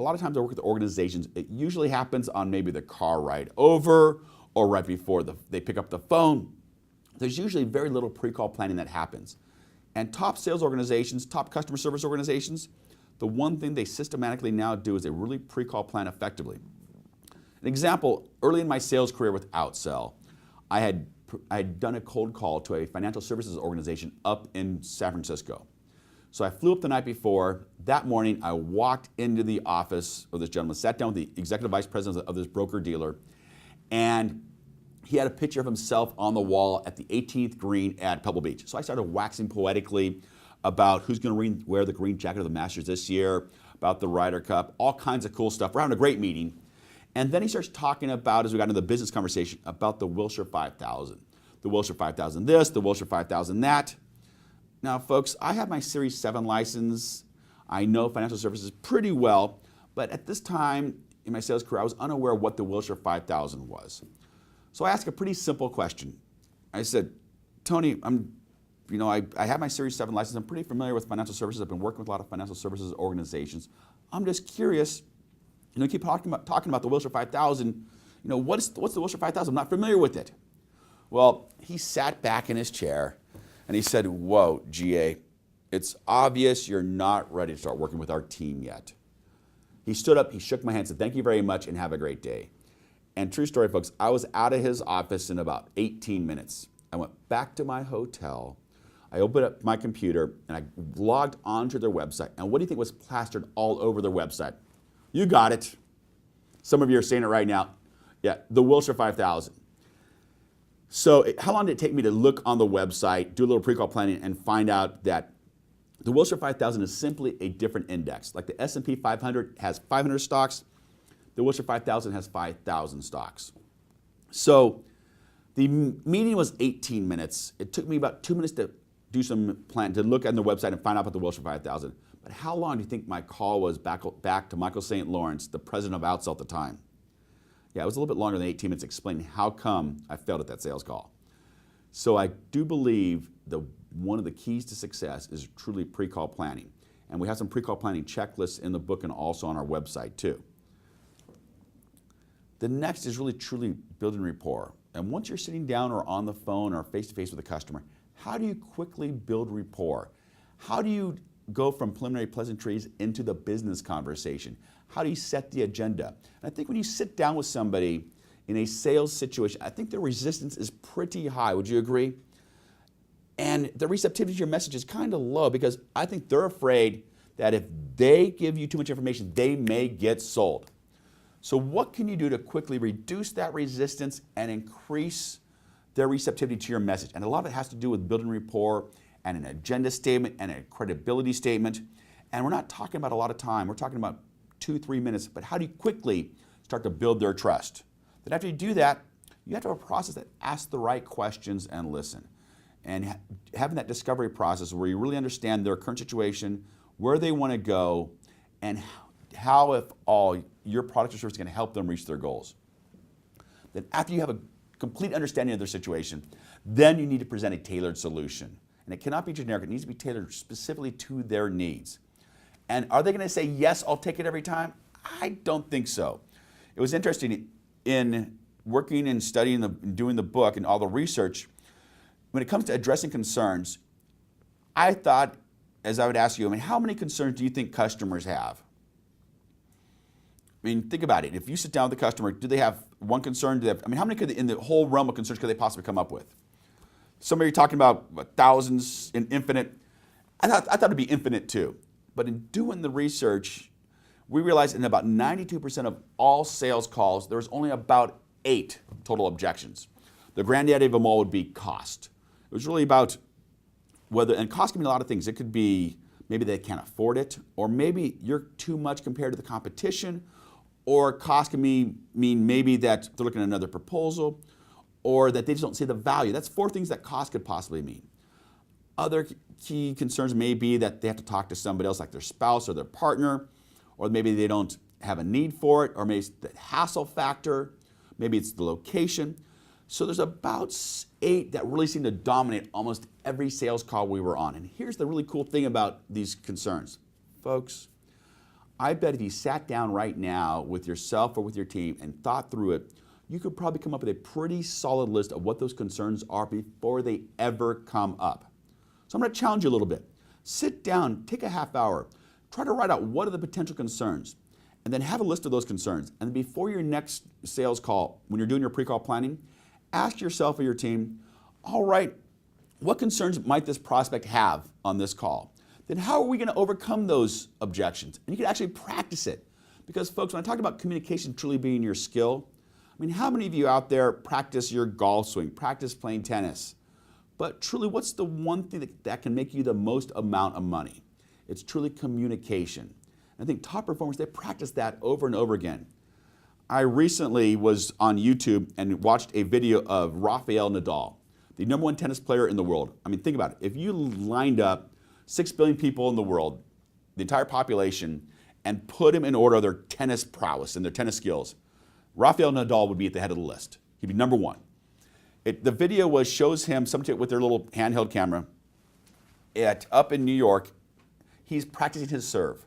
a lot of times I work with organizations, it usually happens on maybe the car ride over or right before they pick up the phone. There's usually very little pre-call planning that happens. And top sales organizations, top customer service organizations, the one thing they systematically now do is they really pre-call plan effectively. An example, early in my sales career with Outsell, I had done a cold call to a financial services organization up in San Francisco. So I flew up the night before. That morning, I walked into the office of this gentleman, sat down with the executive vice president of this broker-dealer, and he had a picture of himself on the wall at the 18th green at Pebble Beach. So I started waxing poetically about who's going to wear the green jacket of the Masters this year, about the Ryder Cup, all kinds of cool stuff. We're having a great meeting. And then he starts talking about, as we got into the business conversation, about the Wilshire 5000. The Wilshire 5000 this, the Wilshire 5000 that. Now, folks, I have my Series 7 license. I know financial services pretty well, but at this time in my sales career, I was unaware of what the Wilshire 5000 was. So I asked a pretty simple question. I said, Tony, I have my Series 7 license. I'm pretty familiar with financial services. I've been working with a lot of financial services organizations. I'm just curious, keep talking about the Wilshire 5000. What's the Wilshire 5000? I'm not familiar with it. Well, he sat back in his chair and he said, whoa, GA, it's obvious you're not ready to start working with our team yet. He stood up, he shook my hand, said, thank you very much and have a great day. And true story, folks, I was out of his office in about 18 minutes. I went back to my hotel. I opened up my computer and I logged onto their website. And what do you think was plastered all over their website? You got it. Some of you are saying it right now. Yeah, the Wilshire 5000. So how long did it take me to look on the website, do a little pre-call planning, and find out that the Wilshire 5000 is simply a different index. Like the S&P 500 has 500 stocks, the Wilshire 5000 has 5,000 stocks. So the meeting was 18 minutes. It took me about 2 minutes to do some plan, to look on the website and find out about the Wilshire 5000. But how long do you think my call was back to Michael St. Lawrence, the president of Outsell at the time? Yeah, it was a little bit longer than 18 minutes explaining how come I failed at that sales call. So I do believe one of the keys to success is truly pre-call planning. And we have some pre-call planning checklists in the book and also on our website too. The next is really truly building rapport. And once you're sitting down or on the phone or face-to-face with a customer, how do you quickly build rapport? How do you go from preliminary pleasantries into the business conversation? How do you set the agenda? And I think when you sit down with somebody in a sales situation, I think their resistance is pretty high. Would you agree? And the receptivity to your message is kind of low because I think they're afraid that if they give you too much information, they may get sold. So what can you do to quickly reduce that resistance and increase their receptivity to your message? And a lot of it has to do with building rapport and an agenda statement and a credibility statement. And we're not talking about a lot of time. We're talking about 2-3 minutes. But how do you quickly start to build their trust? Then after you do that, you have to have a process that asks the right questions and listen. And having that discovery process where you really understand their current situation, where they want to go, and how, if all, your product or service is going to help them reach their goals. Then after you have a complete understanding of their situation, then you need to present a tailored solution. And it cannot be generic. It needs to be tailored specifically to their needs. And are they going to say, yes, I'll take it every time? I don't think so. It was interesting in working and studying, doing the book and all the research, when it comes to addressing concerns, I thought, as I would ask you, how many concerns do you think customers have? Think about it. If you sit down with the customer, do they have one concern? Do they have, how many in the whole realm of concerns could they possibly come up with? Somebody talking about thousands and infinite. I thought it'd be infinite too. But in doing the research, we realized in about 92% of all sales calls, there's only about 8 total objections. The granddaddy of them all would be cost. It was really about whether, and cost can mean a lot of things. It could be maybe they can't afford it, or maybe you're too much compared to the competition, or cost can mean maybe that they're looking at another proposal, or that they just don't see the value. That's 4 things that cost could possibly mean. Other key concerns may be that they have to talk to somebody else, like their spouse or their partner, or maybe they don't have a need for it, or maybe it's the hassle factor, maybe it's the location. So there's about 8 that really seem to dominate almost every sales call we were on. And here's the really cool thing about these concerns. Folks, I bet if you sat down right now with yourself or with your team and thought through it, you could probably come up with a pretty solid list of what those concerns are before they ever come up. So I'm going to challenge you a little bit. Sit down, take a half hour, try to write out what are the potential concerns, and then have a list of those concerns. And before your next sales call, when you're doing your pre-call planning, ask yourself or your team, all right, what concerns might this prospect have on this call? Then how are we going to overcome those objections? And you can actually practice it. Because folks, when I talked about communication truly being your skill, I mean, how many of you out there practice your golf swing, practice playing tennis? But truly, what's the one thing that can make you the most amount of money? It's truly communication. And I think top performers, they practice that over and over again. I recently was on YouTube and watched a video of Rafael Nadal, the #1 tennis player in the world. I mean, think about it. If you lined up 6 billion people in the world, the entire population, and put them in order of their tennis prowess and their tennis skills, Rafael Nadal would be at the head of the list. He'd be #1. The video shows him, somebody with their little handheld camera, up in New York. He's practicing his serve.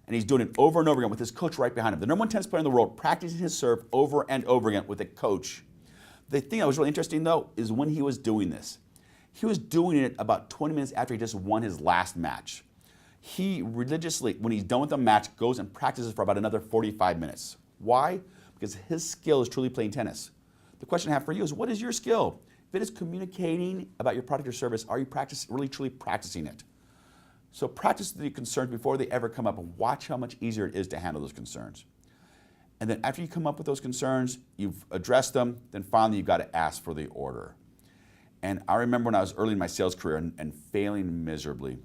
And he's doing it over and over again with his coach right behind him. The #1 tennis player in the world practicing his serve over and over again with a coach. The thing that was really interesting, though, is when he was doing this. He was doing it about 20 minutes after he just won his last match. He religiously, when he's done with the match, goes and practices for about another 45 minutes. Why? Because his skill is truly playing tennis. The question I have for you is, what is your skill? If it is communicating about your product or service, are you really truly practicing it? So practice the concerns before they ever come up and watch how much easier it is to handle those concerns. And then after you come up with those concerns, you've addressed them, then finally you've got to ask for the order. And I remember when I was early in my sales career and failing miserably,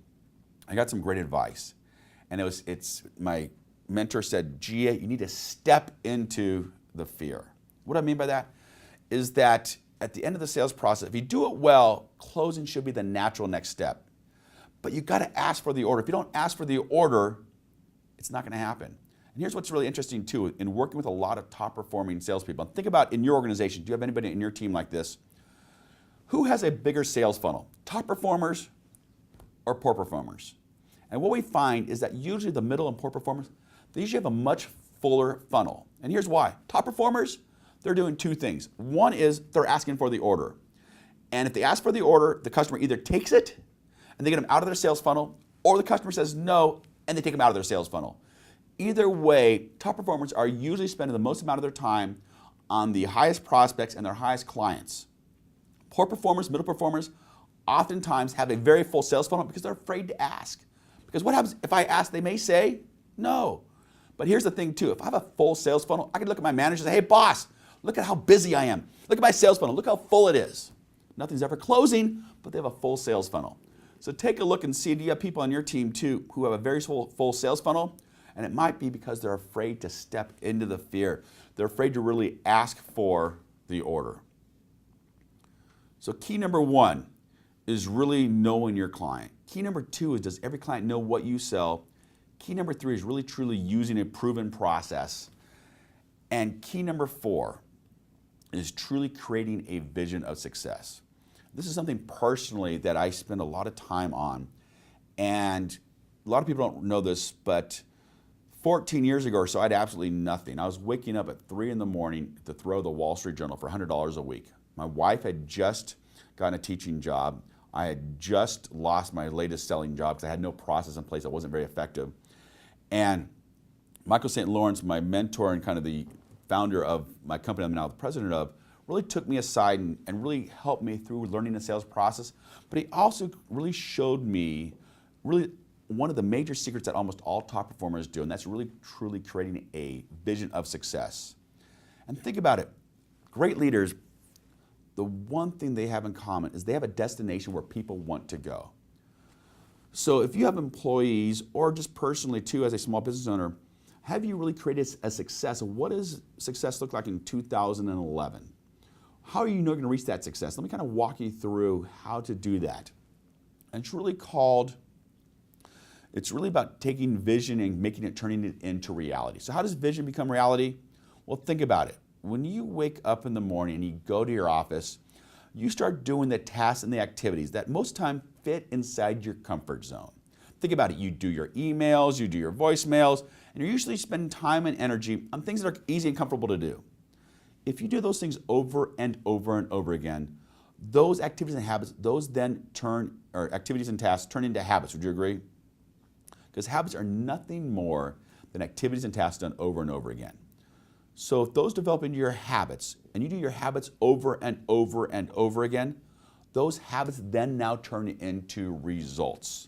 I got some great advice. And my mentor said, G.A., you need to step into the fear. What I mean by that is that at the end of the sales process, if you do it well, closing should be the natural next step. But you've got to ask for the order. If you don't ask for the order, it's not going to happen. And here's what's really interesting too, in working with a lot of top performing salespeople. Think about in your organization, do you have anybody in your team like this? Who has a bigger sales funnel? Top performers or poor performers? And what we find is that usually the middle and poor performers, they usually have a much fuller funnel. And here's why. Top performers, they're doing two things. One is they're asking for the order. And if they ask for the order, the customer either takes it and they get them out of their sales funnel, or the customer says no and they take them out of their sales funnel. Either way, top performers are usually spending the most amount of their time on the highest prospects and their highest clients. Poor performers, middle performers, oftentimes have a very full sales funnel because they're afraid to ask. Because what happens if I ask, they may say no. But here's the thing too, if I have a full sales funnel, I can look at my manager and say, hey boss, look at how busy I am. Look at my sales funnel, look how full it is. Nothing's ever closing, but they have a full sales funnel. So take a look and see, do you have people on your team too who have a very full sales funnel? And it might be because they're afraid to step into the fear. They're afraid to really ask for the order. So key number 1 is really knowing your client. Key number 2 is, does every client know what you sell? Key number 3 is really truly using a proven process. And key number 4 is truly creating a vision of success. This is something personally that I spend a lot of time on. And a lot of people don't know this, but 14 years ago or so, I had absolutely nothing. I was waking up at 3 in the morning to throw the Wall Street Journal for $100 a week. My wife had just gotten a teaching job. I had just lost my latest selling job because I had no process in place that wasn't very effective. And Michael St. Lawrence, my mentor and kind of the founder of my company I'm now the president of, really took me aside and really helped me through learning the sales process. But he also really showed me really one of the major secrets that almost all top performers do, and that's really truly creating a vision of success. And think about it. Great leaders, the one thing they have in common is they have a destination where people want to go. So if you have employees, or just personally too as a small business owner, have you really created a success? What does success look like in 2011? How are you going to reach that success? Let me kind of walk you through how to do that. And it's really about taking vision and turning it into reality. So how does vision become reality? Well, think about it. When you wake up in the morning and you go to your office, you start doing the tasks and the activities that most time fit inside your comfort zone. Think about it. You do your emails, you do your voicemails, and you're usually spending time and energy on things that are easy and comfortable to do. If you do those things over and over and over again, those activities and habits, those then activities and tasks turn into habits. Would you agree? Because habits are nothing more than activities and tasks done over and over again. So if those develop into your habits, and you do your habits over and over and over again, those habits then now turn into results.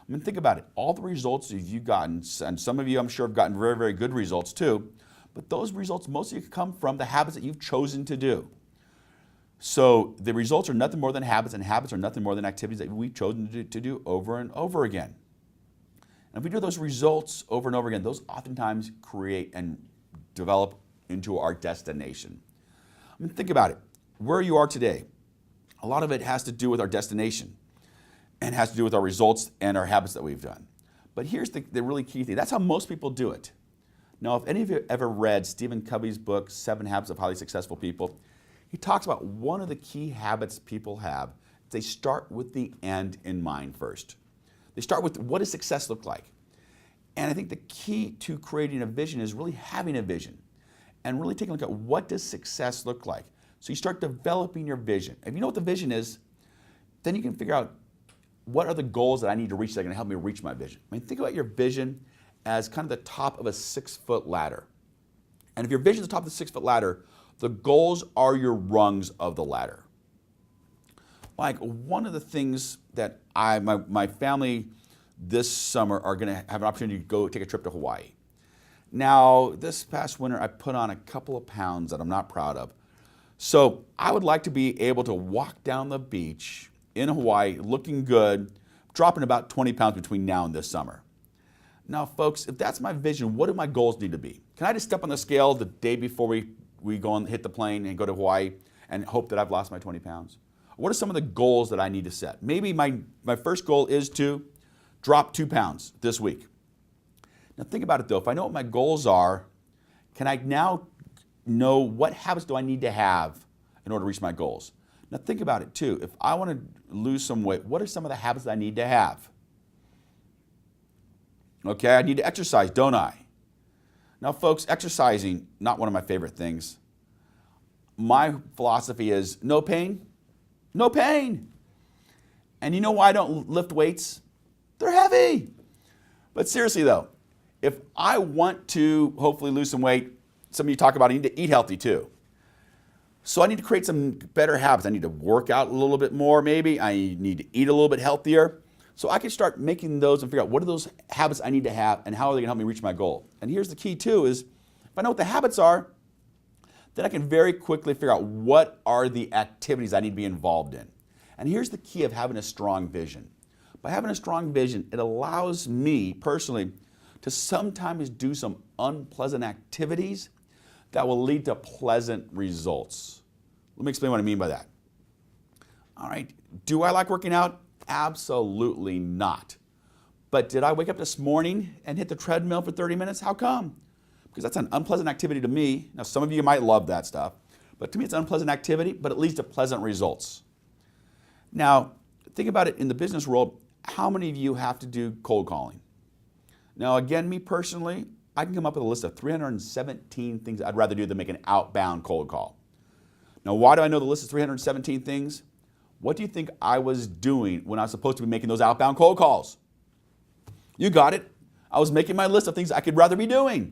I mean, think about it. All the results you've gotten, and some of you I'm sure have gotten very, very good results too, but those results mostly come from the habits that you've chosen to do. So the results are nothing more than habits, and habits are nothing more than activities that we've chosen to do over and over again. And if we do those results over and over again, those oftentimes create and develop into our destination. I mean, think about it. Where you are today, a lot of it has to do with our destination and has to do with our results and our habits that we've done. But here's the really key thing. That's how most people do it. Now, if any of you ever read Stephen Covey's book, 7 Habits of Highly Successful People, he talks about one of the key habits people have. They start with the end in mind first. They start with, what does success look like? And I think the key to creating a vision is really having a vision and really taking a look at, what does success look like? So you start developing your vision. If you know what the vision is, then you can figure out, what are the goals that I need to reach that are going to help me reach my vision? I mean, think about your vision as kind of the top of a 6-foot ladder. And if your vision is the top of the 6-foot ladder, the goals are your rungs of the ladder. Like, one of the things that my family this summer are going to have an opportunity to go take a trip to Hawaii. Now, this past winter, I put on a couple of pounds that I'm not proud of. So I would like to be able to walk down the beach in Hawaii looking good, dropping about 20 pounds between now and this summer. Now, folks, if that's my vision, what do my goals need to be? Can I just step on the scale the day before we go and hit the plane and go to Hawaii and hope that I've lost my 20 pounds? What are some of the goals that I need to set? Maybe my first goal is to drop 2 pounds this week. Now think about it though. If I know what my goals are, can I now know what habits do I need to have in order to reach my goals? Now think about it too. If I want to lose some weight, what are some of the habits that I need to have? Okay, I need to exercise, don't I? Now folks, exercising, not one of my favorite things. My philosophy is no pain, no pain. And you know why I don't lift weights? They're heavy. But seriously though, if I want to hopefully lose some weight, some of you talk about I need to eat healthy too. So I need to create some better habits. I need to work out a little bit more maybe. I need to eat a little bit healthier. So I can start making those and figure out, what are those habits I need to have and how are they gonna help me reach my goal? And here's the key too, is if I know what the habits are, then I can very quickly figure out what are the activities I need to be involved in. And here's the key of having a strong vision. By having a strong vision, it allows me personally to sometimes do some unpleasant activities that will lead to pleasant results. Let me explain what I mean by that. All right, do I like working out? Absolutely not. But did I wake up this morning and hit the treadmill for 30 minutes? How come? Because that's an unpleasant activity to me. Now, some of you might love that stuff, but to me it's an unpleasant activity, but it leads to pleasant results. Now, think about it in the business world. How many of you have to do cold calling? Now, again, me personally, I can come up with a list of 317 things I'd rather do than make an outbound cold call. Now, why do I know the list of 317 things? What do you think I was doing when I was supposed to be making those outbound cold calls? You got it. I was making my list of things I could rather be doing.